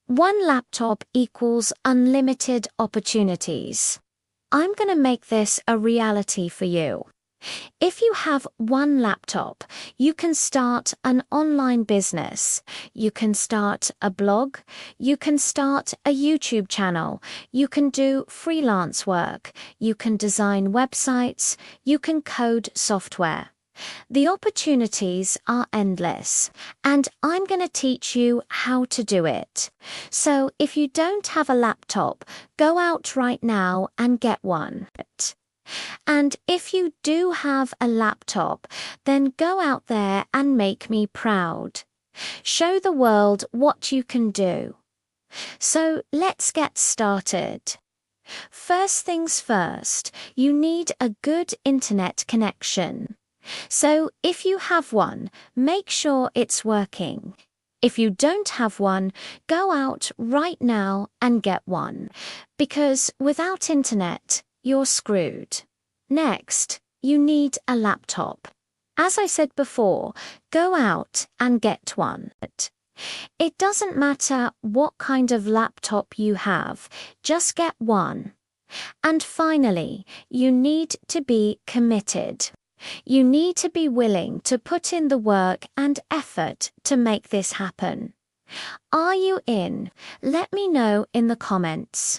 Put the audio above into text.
One laptop equals unlimited opportunities. I'm going to make this a reality for you. If you have one laptop, you can start an online business, you can start a blog, you can start a YouTube channel, you can do freelance work, you can design websites, you can code software. The opportunities are endless, and I'm going to teach you how to do it. So if you don't have a laptop, go out right now and get one. And if you do have a laptop, then go out there and make me proud. Show the world what you can do. So let's get started. First things first, you need a good internet connection. So if you have one, make sure it's working. If you don't have one, go out right now and get one, because without internet, you're screwed. Next, you need a laptop. As I said before, go out and get one. It doesn't matter what kind of laptop you have, just get one. And finally, you need to be committed. You need to be willing to put in the work and effort to make this happen. Are you in? Let me know in the comments.